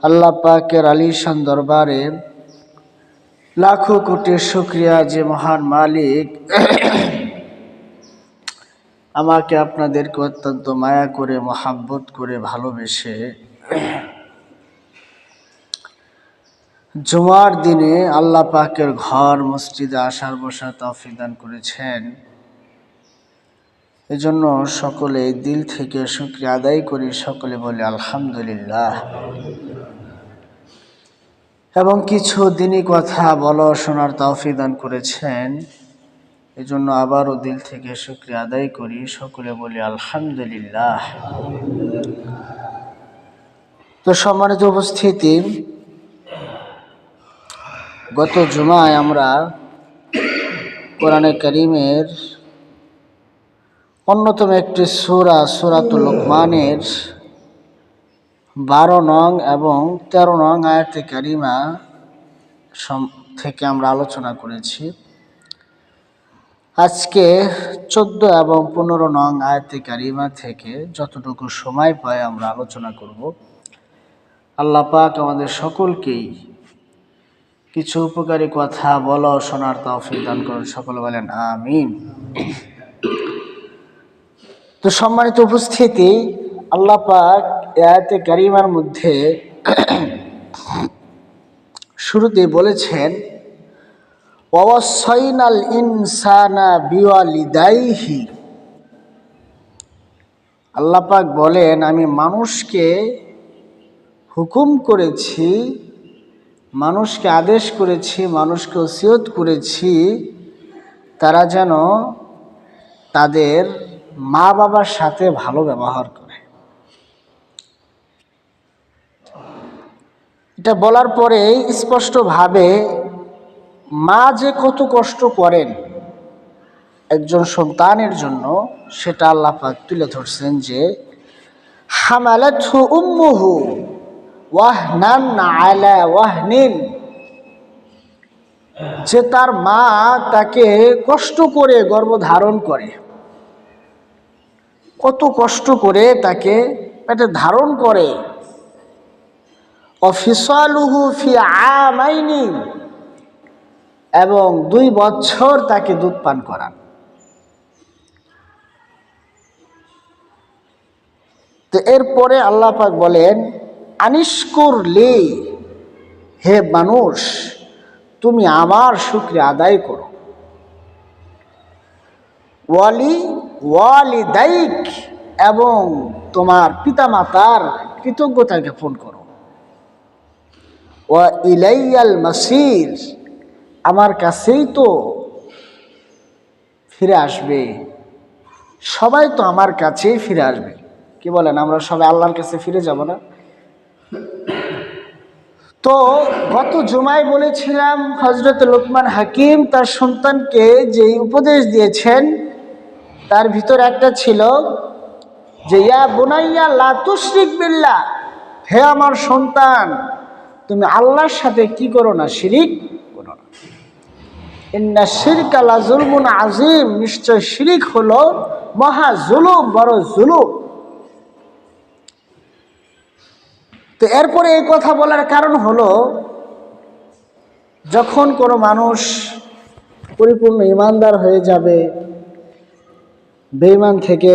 আল্লাহ পাকের আলিশান দরবারে লাখো কোটি শুকরিয়া যে মহান মালিক আমাকে আপনাদেরকে অত্যন্ত মায়া করে মহাব্বত করে ভালোবেসে জুমার দিনে আল্লাহ পাকের ঘর মসজিদে আসার বসার তৌফিক দান করেছেন। এজন্য সকলে দিল থেকে শুকরিয়া আদায় করি, সকলে বলে আলহামদুলিল্লাহ। এবং কিছু দিনই কথা বলা শোনার তৌফিক দান করেছেন, এজন্য আবারও দিল থেকে শুকরিয়া আদায় করি, সকলে বলি আলহামদুলিল্লাহ। তো সম্মানিত উপস্থিতি, গত জুমায় আমরা কোরআনে কারীমের অন্যতম একটি সূরা সূরাতুল লুকমানের 12 নং এবং 13 নং আয়াতে কারিমা থেকে আমরা আলোচনা করেছি। আজকে 14 এবং 15 নং আয়াতে কারিমা থেকে যতটুকু সময় পাই আমরা আলোচনা করব। আল্লাহ পাক আমাদের সকলকেই কিছু উপকারী কথা বলা ও শোনার তৌফিক দান করুন, সকলে বলেন আমিন। তো সম্মানিত উপস্থিতি, আল্লাহ পাক আয়াতে কারিমার মধ্যে শুরুতে বলেছেন ওয়াসাইনাল ইনসানা বিওয়ালিদাইহি। আল্লাহ পাক বলেন, আমি মানুষকে হুকুম করেছি, মানুষকে আদেশ করেছি, মানুষকে ওসিয়ত করেছি তারা যেন তাদের মা বাবার সাথে ভালো ব্যবহার করে। এটা বলার পরে স্পষ্টভাবে মা যে কত কষ্ট করেন একজন সন্তানের জন্য সেটা আল্লাহ পাক তুলে ধরছেন যে হামালাতহু উম্মুহু ওয়াহনান আলা ওয়াহনিন, যে তার মা তাকে কষ্ট করে গর্ভধারণ করে, কত কষ্ট করে তাকে পেটে ধারণ করে। অফিসালুহু ফি আমাইনি, এবং 2 বছর তাকে দুধ পান করান। তো এরপরে আল্লাহ পাক বলেন আনিশকুর লি, হে মানুষ তুমি আমার শুকরিয়া আদায় করো। ওয়ালিদাইক, এবং তোমার পিতামাতার কৃতজ্ঞতা জ্ঞাপন করো। ওয়া ইলাইয়াল মাসির, আমার কাছেই তো ফিরে আসবে, সবাই তো আমার কাছেই ফিরে আসবে। কি বলেন, আমরা সবাই আল্লাহর কাছে ফিরে যাব না? তো গত জুমায় বলেছিলাম হযরত লুকমান হাকিম তার সন্তানকে যে উপদেশ দিয়েছেন তার ভিতর একটা ছিল যে ইয়া বুনাইয়া লা তুশরিক বিল্লাহ, হে আমার সন্তান তুমি আল্লাহর সাথে কি করো না, শিরিক করো না। ইন্না শিরকা লা যুলমুন আযীম, নিশ্চয় শিরিক হলো মহা জুলুম, বড় জুলুম। তো এরপরে এই কথা বলার কারণ হলো যখন কোনো মানুষ পরিপূর্ণ ঈমানদার হয়ে যাবে, বেঈমান থেকে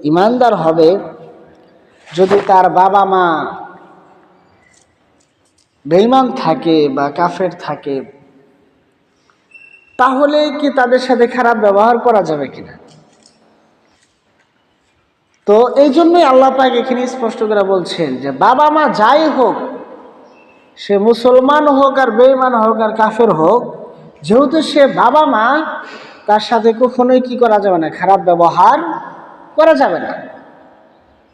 ঈমানদার হবে, যদি তার বাবা মা বেঈমান থাকে বা কাফের থাকে তাহলে কি তাদের সাথে খারাপ ব্যবহার করা যাবে কিনা? তো এই জন্যই আল্লাহ পাক এখানে স্পষ্ট করে বলছেন যে বাবা মা যাই হোক, সে মুসলমান হোক আর বেঈমান হোক আর কাফের হোক, যেহেতু সে বাবা মা, তার সাথে কখনোই কি করা যাবে না, খারাপ ব্যবহার করা যাবে না।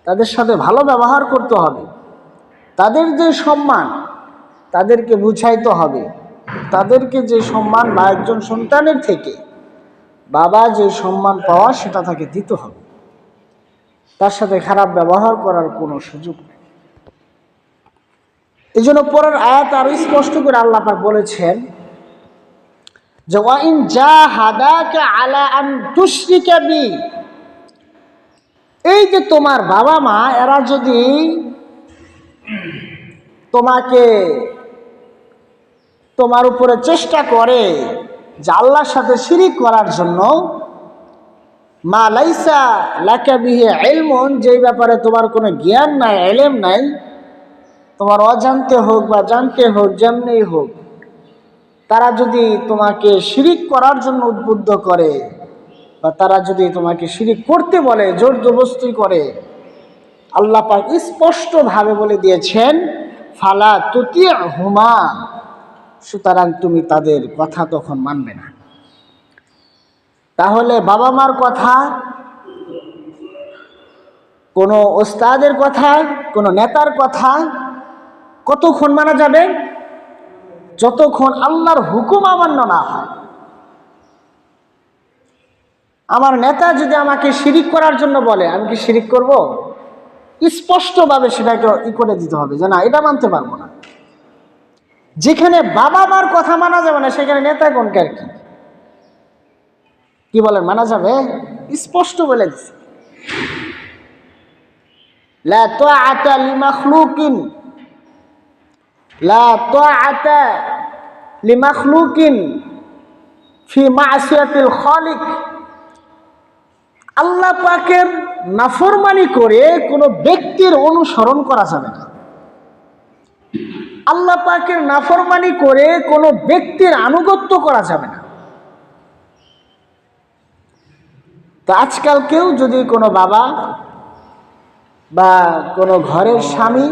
তাদের সাথে ভালো ব্যবহার করতে হবে। তাদের যে সম্মান তাদেরকে বুঝাইতে হবে, তাদেরকে যে সম্মান বা একজন সন্তানের থেকে বাবা যে সম্মান পাওয়া সেটা তাকে দিতে হবে। তার সাথে খারাপ ব্যবহার করার কোনো সুযোগ নেই। এই জন্য পরের আয়াত আরো স্পষ্ট করে আল্লাহ পাক বলেছেন যে ওয়াইন জাহাদাকা আলা আন তুশরিকা বি, এই যে তোমার বাবা মা এরা যদি তোমাকে তোমার উপরে চেষ্টা করে যে আল্লাহর সাথে শিরিক করার জন্য, মা লাইসা লাকা বিহি ইলমুন, যেই ব্যাপারে তোমার কোনো জ্ঞান নাই, ইলম নাই, তোমার অজান্তে হোক বা জানতে হোক, যেমনি হোক, তারা যদি তোমাকে শিরিক করার জন্য উদ্বুদ্ধ করে বা তারা যদি তোমাকে শিরিক করতে বলে, জোর জবরদস্তি করে, আল্লাহ পাক স্পষ্টভাবে বলে দিয়েছেন ফালা তুতিহুমা, সুতরাং তুমি তাদের কথা তখন মানবে না। তাহলে বাবা মার কথা, কোনো ওস্তাদের কথা, কোনো নেতার কথা কতক্ষণ মানা যাবে? যতক্ষণ আল্লাহর হুকুম অমান্য না হয়। আমার নেতা যদি আমাকে শিরিক করার জন্য বলে, আমি কি শিরিক করব? স্পষ্টভাবে সেটাকে করে দিতে হবে যে না, এটা মানতে পারবো না। যেখানে বাবা মার কথা মানা যাবে না, সেখানে নেতা কোনকার কি বলেন, মানা যাবে? স্পষ্ট বলে দিচ্ছে লা তাআতা লিমাখলুকিন, লা তাআতা লিমাখলুকিন ফি মাসিয়াতিল খালিক। আল্লাহ পাকের নাফরমানি করে কোনো ব্যক্তির অনুসরণ করা যাবে না। আল্লাহ পাকের নাফরমানি করে কোনো ব্যক্তির আনুগত্য করা যাবে না। তো আজকাল কেউ যদি কোনো বাবা বা কোনো ঘরের স্বামী,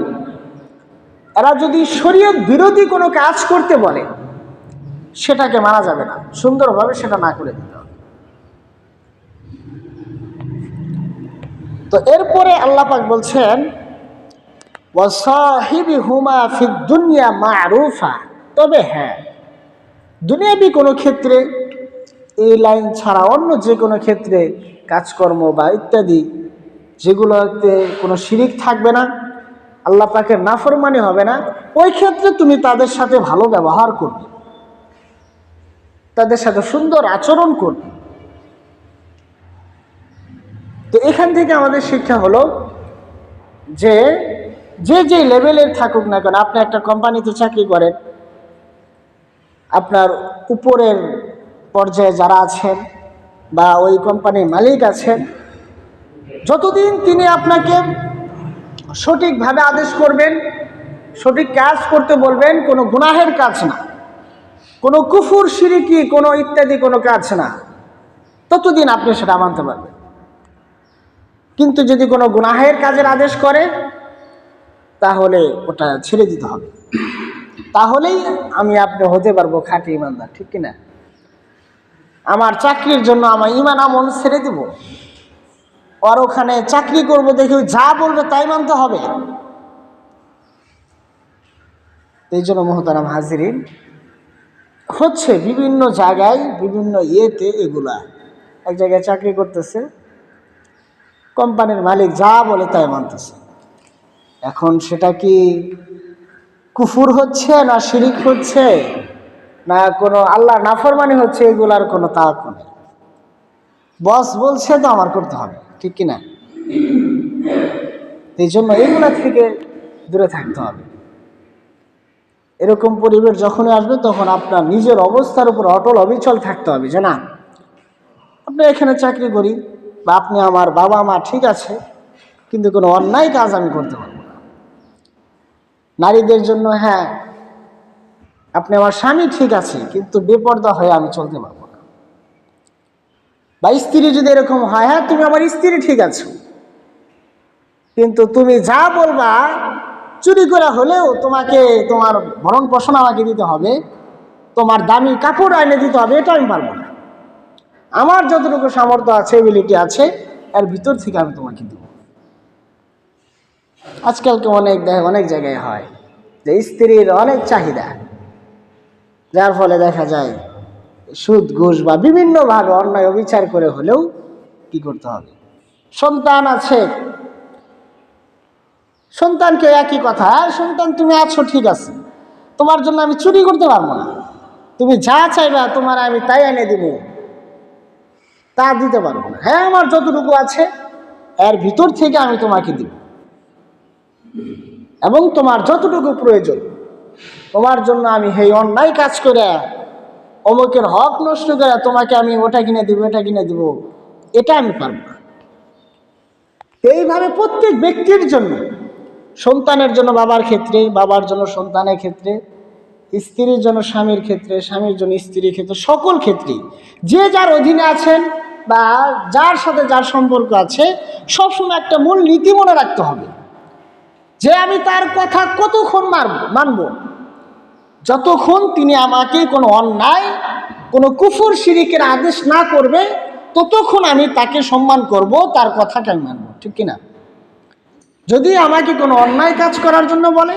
এরা যদি শরীয়ত বিরোধী কোনো কাজ করতে বলে, সেটাকে মানা যাবে না, সুন্দরভাবে সেটা না করে দিতে হবে। তো এরপরে আল্লাহ পাক বলছেন ওয়াসাহিবিহুমা ফিদ দুনিয়া মারুফা, তবে হ্যাঁ, দুনিয়াবি কোনো ক্ষেত্রে, এই লাইন ছাড়া অন্য যে কোনো ক্ষেত্রে কাজকর্ম বা ইত্যাদি যেগুলোতে কোনো শিরিক থাকবে না, আল্লাহ পাকের নাফরমানি হবে না, ওই ক্ষেত্রে তুমি তাদের সাথে ভালো ব্যবহার করবে, তাদের সাথে সুন্দর আচরণ করবে। তো এখান থেকে আমাদের শিক্ষা হলো যে যে লেভেলের থাকুক না কেন, আপনি একটা কোম্পানিতে চাকরি করেন, আপনার উপরের পর্যায়ে যারা আছেন বা ওই কোম্পানির মালিক আছেন, যতদিন তিনি আপনাকে সঠিকভাবে আদেশ করবেন, সঠিক কাজ করতে বলবেন, কোনো গুনাহের কাজ না, কোনো কুফুর শিরিকি কোনো ইত্যাদি কোনো কাজ না, ততদিন আপনি সেটা মানতে পারবেন। কিন্তু যদি কোনো গুনাহের কাজের আদেশ করে, তাহলে ওটা ছেড়ে দিতে হবে, তাহলেই আমি আপনি হতে পারবো খাঁটি ইমানদার, ঠিক কিনা? আমার চাকরির জন্য আমার ইমান আমল ছেড়ে দিব, আর ওখানে চাকরি করবো দেখে যা বলবে তাই মানতে হবে? এই জন্য মুহতারাম হাজিরিন, হচ্ছে বিভিন্ন জায়গায় বিভিন্ন ইয়েতে এগুলা, এক জায়গায় চাকরি করতেছে, কোম্পানির মালিক যা বলে তাই মানতেছে। এখন সেটা কি কুফুর হচ্ছে না শিরিক হচ্ছে না কোনো আল্লাহ নাফরমানি হচ্ছে, এগুলার কোনো তাওয়াক্কুল নেই। বস বলছে তো আমার করতে হবে, ঠিক কিনা? এই জন্য এগুলা থেকে দূরে থাকতে হবে। এরকম পরিবেশ যখনই আসবে, তখন আপনার নিজের অবস্থার উপর অটল অবিচল থাকতে হবে যে না, আপনি এখানে চাকরি করি বা আপনি আমার বাবা মা, ঠিক আছে, কিন্তু কোনো অন্যায় কাজ আমি করতে পারবো না। নারীদের জন্য হ্যাঁ, আপনি আমার স্বামী, ঠিক আছে, কিন্তু বেপরদা হয়ে আমি চলতে পারবো না। বা স্ত্রী যদি এরকম হয়, হ্যাঁ তুমি আমার স্ত্রী, ঠিক আছে, কিন্তু তুমি যা বলবা, চুরি করে হলেও তোমাকে তোমার ভরণ পোষণ আমাকে দিতে হবে, তোমার দামি কাপড় এনে দিতে হবে, এটা আমি পারবো না। আমার যতটুকু সামর্থ্য আছে, এবিলিটি আছে, এর ভিতর থেকে আমি তোমাকে দিব। আজকালকে অনেক জায়গায় হয় যে স্ত্রীর অনেক চাহিদা, যার ফলে দেখা যায় সুদ ঘুষ বা বিভিন্নভাবে অন্যায় অবিচার করে হলেও কি করতে হবে। সন্তান আছে, সন্তানকে একই কথা, সন্তান তুমি আছো, ঠিক আছে, তোমার জন্য আমি চুরি করতে পারবো না, তুমি যা চাইবা তোমার আমি তাই এনে দিব, তা দিতে পারবো না। হ্যাঁ, আমার যতটুকু আছে এর ভিতর থেকে আমি তোমাকে দিব। এবং তোমার যতটুকু প্রয়োজন, তোমার জন্য আমি এই অন্যায় কাজ করে অমুকের হক নষ্ট করে তোমাকে আমি ওটা কিনে দিব, এটা কিনে দিব, এটা আমি পারবো না। এইভাবে প্রত্যেক ব্যক্তির জন্য, সন্তানের জন্য বাবার ক্ষেত্রে, বাবার জন্য সন্তানের ক্ষেত্রে, স্ত্রীর জন্য স্বামীর ক্ষেত্রে, স্বামীর জন্য স্ত্রীর ক্ষেত্রে, সকল ক্ষেত্রে যে যার অধীনে আছেন বা যার সাথে যার সম্পর্ক আছে, সবসময় একটা মূল নীতি মনে রাখতে হবে যে আমি তার কথা কতক্ষণ মানব, যতক্ষণ তিনি আমাকে কোনো অন্যায়, কোনো কুফর শিরিকের আদেশ না করবে, ততক্ষণ আমি তাকে সম্মান করব, তার কথাকে আমি মানব, ঠিক কিনা? যদি আমাকে কোনো অন্যায় কাজ করার জন্য বলে,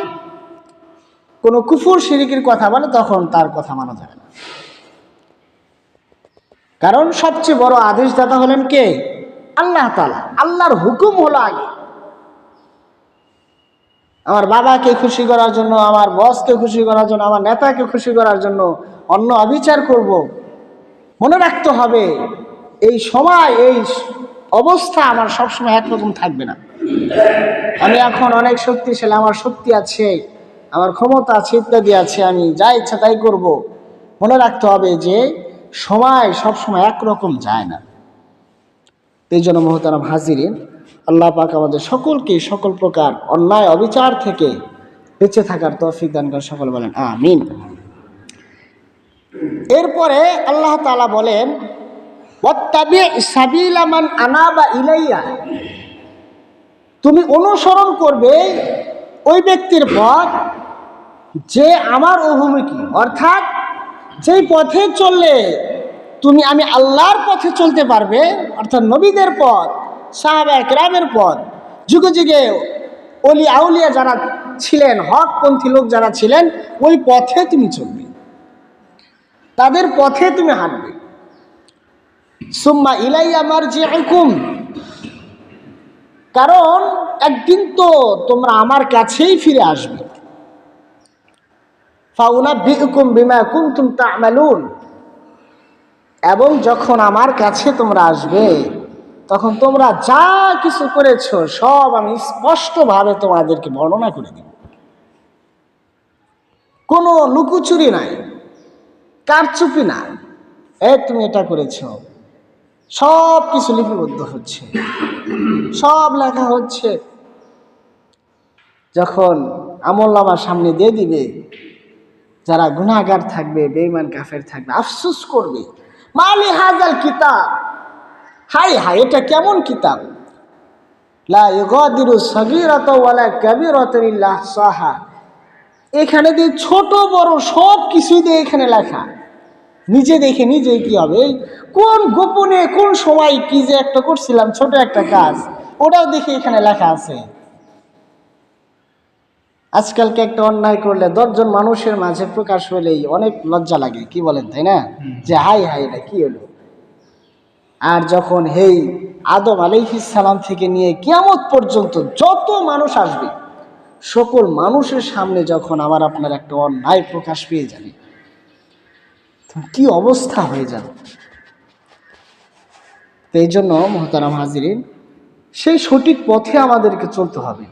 কোনো কুফর শিরিকের কথা বলে, তখন তার কথা মানা যাবে না। কারণ সবচেয়ে বড় আদেশদাতা হলেন কে? আল্লাহ তাআলা। আল্লাহর হুকুম হলো আগে। আমার বাবাকে খুশি করার জন্য, আমার বসকে খুশি করার জন্য, আমার নেতাকে খুশি করার জন্য অন্য অবিচার করব, মনে রাখতে হবে এই সময়, এই অবস্থা আমার সবসময় একরকম থাকবে না। আমি এখন অনেক শক্তিশালী, আমার শক্তি আছে, আমার ক্ষমতা আছে, ইত্যাদি আছে, আমি যা ইচ্ছা তাই করব। মনে রাখতে হবে যে সময় সবসময় একরকম যায় না। এই জন্য মোহতারাম হাজিরিন, আল্লাহ পাক আমাদের সকলকে সকল প্রকার অন্যায় অবিচার থেকে বেঁচে থাকার তৌফিক দান করেন, সকল বলেন আমিন। এরপরে আল্লাহ তাআলা বলেন, ওয়াত্তাবি সাবিলা মান আনাবা ইলাইয়া, তুমি অনুসরণ করবে ওই ব্যক্তির পথ যে আমার অভিমুখী, অর্থাৎ যেই পথে চললে তুমি আমি আল্লাহর পথে চলতে পারবে, অর্থাৎ নবীদের পথ, সাহাবায়ে কেরামের পথ, যুগে যুগে ওলি আউলিয়া যারা ছিলেন, হকপন্থী লোক যারা ছিলেন, ওই পথে তুমি চলবে, তাদের পথে তুমি হাঁটবে। সুম্মা ইলাইয়া মারজিউকুম, কারণ একদিন তো তোমরা আমার কাছেই ফিরে আসবে। ফাউনাব্বিউকুম বিমা কুনতুম তা'মালুন, এবং যখন আমার কাছে তোমরা আসবে, তখন তোমরা যা কিছু করেছো সব আমি স্পষ্টভাবে তোমাদেরকে বর্ণনা করে দেব। কোনো লুকোচুরি নাই, কারচুপি না, তুমি এটা করেছো, সব কিছু লিপিবদ্ধ হচ্ছে, সব লেখা হচ্ছে। যখন আমলনামা সামনে দিয়ে দিবে, যারা গুনাহগার থাকবে, বেঈমান কাফের থাকবে, আফসোস করবে, মালি হাযাল কিতাব, হাই হাই এটা কেমন কিতাব, লা ইউগাদিরু সাগীরাতাও ওয়ালা কাবীরাতান ইল্লা আহসাহা, এখানে দিয়ে ছোট বড় সব কিছুই দিয়ে এখানে লেখা। নিজে দেখে নিজে কি হবে, কোন গোপনে কোন সময় কি যে একটা করছিলাম, ছোট একটা কাজ, ওটাও দেখে এখানে লেখা আছে। আজকালকে একটা অন্যায় করলে 10 জন মানুষের মাঝে প্রকাশ হলেই অনেক লজ্জা লাগে, কি বলেন, তাই না? যে হাই হাই এটা কি হলো। আর যখন হেই আদম আলাইহিস সালাম থেকে নিয়ে কিয়ামত পর্যন্ত যত মানুষ আসবে, সকল মানুষের সামনে যখন আমার আপনার একটা অন্যায় প্রকাশ পেয়ে যাবে, কি অবস্থা হয়ে যাবে। এই জন্য মুহতারাম হাজিরিন, সেই সঠিক পথে আমাদেরকে চলতে হবে।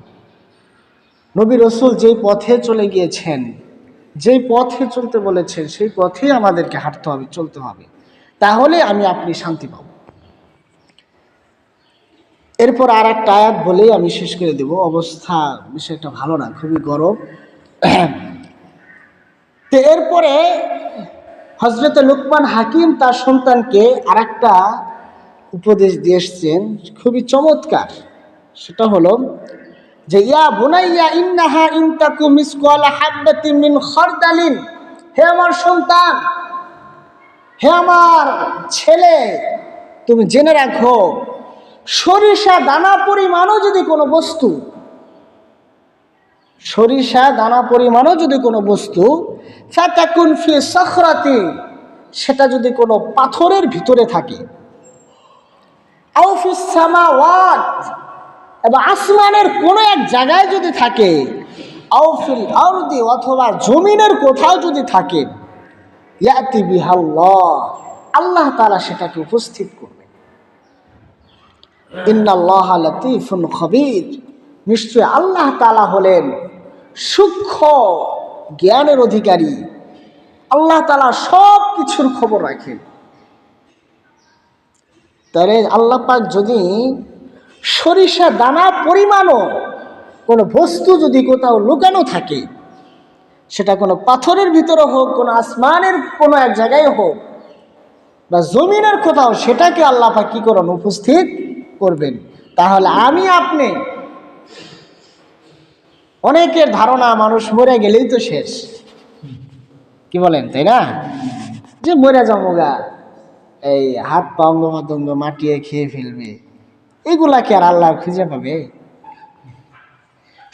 নবী রাসূল যেই পথে চলে গিয়েছেন, যেই পথে চলতে বলেছেন, সেই পথে আমাদেরকে হাঁটতে হবে, চলতে হবে, তাহলে আমি আপনি শান্তি পাব। এরপর আর একটা আয়াত বলেই আমি শেষ করে দেব, অবস্থা বিষয়টা ভালো না, খুবই গরম। তো এরপরে হযরত লুকমান হাকিম তার সন্তানকে আর একটা উপদেশ দিয়ে এসছেন, খুবই চমৎকার। সেটা হলো যে ইয়া বুনাইয়া ইন্নাহা ইন তাকু মিসকালা হাববাতিন মিন খারদালিন, হে আমার সন্তান, হে আমার ছেলে, তুমি জেনে রাখো সরিষা দানা পরিমাণও যদি কোনো বস্তু, সরিষা দানা পরিমাণও যদি কোনো বস্তু, ফাতাকুন ফি সাখরাতি, সেটা যদি কোনো পাথরের ভিতরে থাকে, আও ফিস সামাওয়াত, এবং আসমানের কোনো এক জায়গায় যদি থাকে, আও ফিল আরদি, অথবা জমিনের কোথাও যদি থাকে, ইয়াতি বিহাল্লাহ, আল্লাহ তাআলা সেটাকে উপস্থিত করবে। ইন্নাল্লাহা লাতীফুন খবীর, নিশ্চয় আল্লাহ তাআলা হলেন সূক্ষ্ম জ্ঞানের অধিকারী। আল্লাহ তাআলা সব কিছুর খবর রাখেন। তাহলে আল্লাহ পাক যদি সরিষা দানা পরিমাণও কোনো বস্তু যদি কোথাও লুকানো থাকে, সেটা কোনো পাথরের ভিতরে হোক, কোনো আসমানের কোনো এক জায়গায় হোক, বা জমিনের কোথাও, সেটাকে আল্লাহ পাক কি করেন? উপস্থিত করবেন। তাহলে আমি আপনি, অনেকের ধারণা মানুষ মরে গেলেই তো শেষ, কি বলেন, তাই না? যে মরে যাবো, এই হাত পা অঙ্গ প্রত্যঙ্গ মাটিয়ে খেয়ে ফেলবে, এগুলা কি আর আল্লাহ খুঁজে পাবে?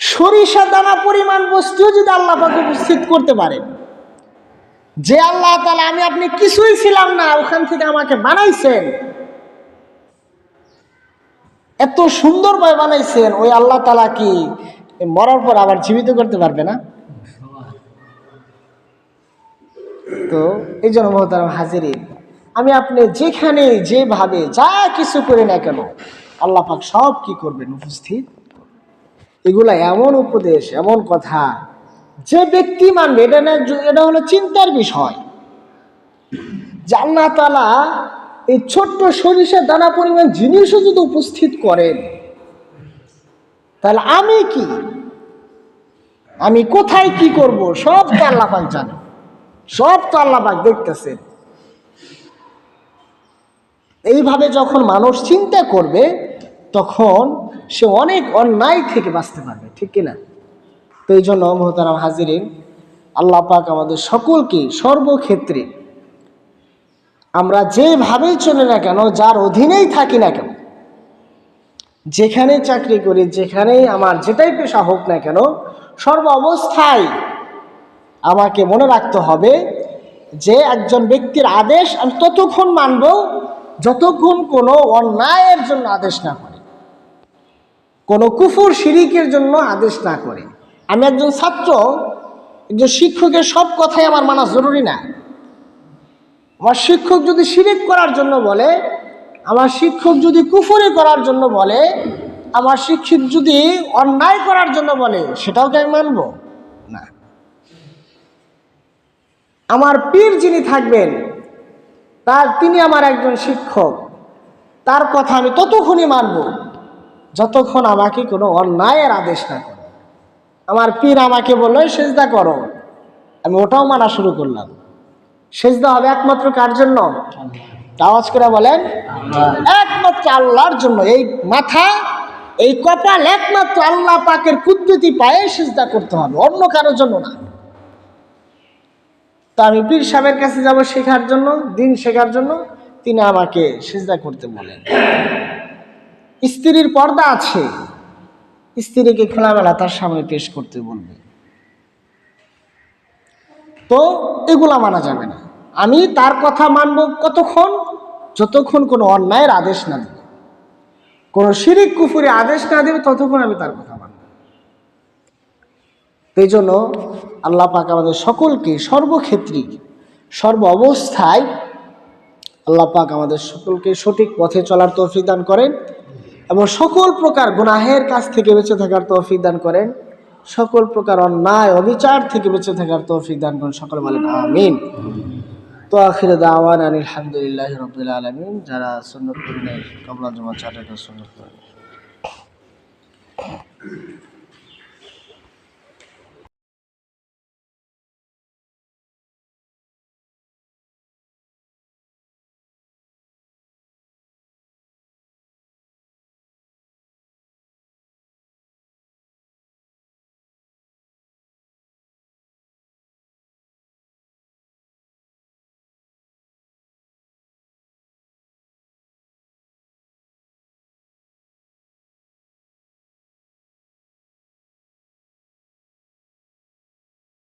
সরিষা দানা পরিমাণ বস্তু যদি আল্লাহ পাক উপস্থিত করতে পারেন, যে আল্লাহ তাআলা আমি আপনি কিছুই ছিলাম না, ওখান থেকে আমাকে বানাইছেন, এত সুন্দরভাবে বানাইছেন, ওই আল্লাহ তাআলা কি মরার পর আবার জীবিত করতে পারবে না? তো এই জন্য মোহতারাম হাজিরিন, আমি আপনি যেখানে যেভাবে যা কিছু করি না কেন, আল্লাহ পাক সব কি করবেন? উপস্থিত। এগুলা এমন উপদেশ, এমন কথা, যে ব্যক্তি মানবে, এটা হলো চিন্তার বিষয়। যে আল্লাহ তাআলা এই ছোট্ট সরিষার দানা পরিমাণ জিনিসও যদি উপস্থিত করেন, তাহলে আমি কি, আমি কোথায় কি করব, সব তো আল্লাহ পাক জানে, সব তো আল্লাহ পাক দেখতেছেন। এইভাবে যখন মানুষ চিন্তা করবে, তখন সে অনেক অন্যায় থেকে বাঁচতে পারবে, ঠিক কিনা? তো এই জন্য মোহতারাম হাজিরিন, আল্লাহ পাক আমাদের সকলকে সর্বক্ষেত্রে আমরা যেভাবেই চলে না কেন, যার অধীনেই থাকি না কেন, যেখানেই চাকরি করি, যেখানেই আমার যেটাই পেশা হোক না কেন, সর্ব অবস্থায় আমাকে মনে রাখতে হবে যে একজন ব্যক্তির আদেশ আমি ততক্ষণ মানব যতক্ষণ কোনো অন্যায়ের জন্য আদেশ না করে, কোনো কুফর শিরিকের জন্য আদেশ না করে। আমি একজন ছাত্র, একজন শিক্ষকের সব কথাই আমার মানা জরুরি না। আমার শিক্ষক যদি শিরিক করার জন্য বলে, আমার শিক্ষক যদি কুফরি করার জন্য বলে, আমার শিক্ষক যদি অন্যায় করার জন্য বলে, সেটাও কি আমি মানব না? আমার পীর যিনি থাকবেন, তিনি আমার একজন শিক্ষক, তার কথা আমি ততক্ষণই মানব যতক্ষণ আমাকে কোনো অন্যায়ের আদেশ না করে। আমার পীর আমাকে বললো সেজদা করো, আমি ওটাও মানা শুরু করলাম। সেজদা হবে একমাত্র কার জন্য? আওয়াজ করে বলেন, একমাত্র আল্লাহর জন্য। এই মাথা, এই কপাল একমাত্র আল্লাহ পাকের কুদরতি পায়ে সেজদা করতে হবে, অন্য কারোর জন্য না। তা আমি পীর সাহেবের কাছে যাব শেখার জন্য, দিন শেখার জন্য, তিনি আমাকে সেজদা করতে বলেন। স্ত্রীর পর্দা আছে, স্ত্রীকে খোলামেলা তার সামনে পেশ করতে বলবে, তো এগুলা মানা যাবে না। আমি তার কথা মানব কতক্ষণ? যতক্ষণ কোনো অন্যায়ের আদেশ না দেবে, কোনো শিরিক কুফুরি আদেশ না দেবে, ততক্ষণ আমি তার কথা মানব। এই জন্য আল্লাহ পাক আমাদের সকলকে সর্বক্ষেত্রে, সর্ব অবস্থায় আল্লাহ পাক আমাদের সকলকে সঠিক পথে চলার তৌফিক দান করেন, এবং সকল প্রকার গুনাহের কাছ থেকে বেঁচে থাকার তৌফিক দান করেন, সকল প্রকার অন্যায় অবিচার থেকে বেঁচে থাকার তৌফিক দান করেন। সকলে বলেন আমিন। তো আখিরে দাওয়ানা আলহামদুলিল্লাহি রাব্বিল আলামিন। যারা সুন্নাত পড়ে নাই, কবলা জমা চাটাটা সুন্নাত পড়ে।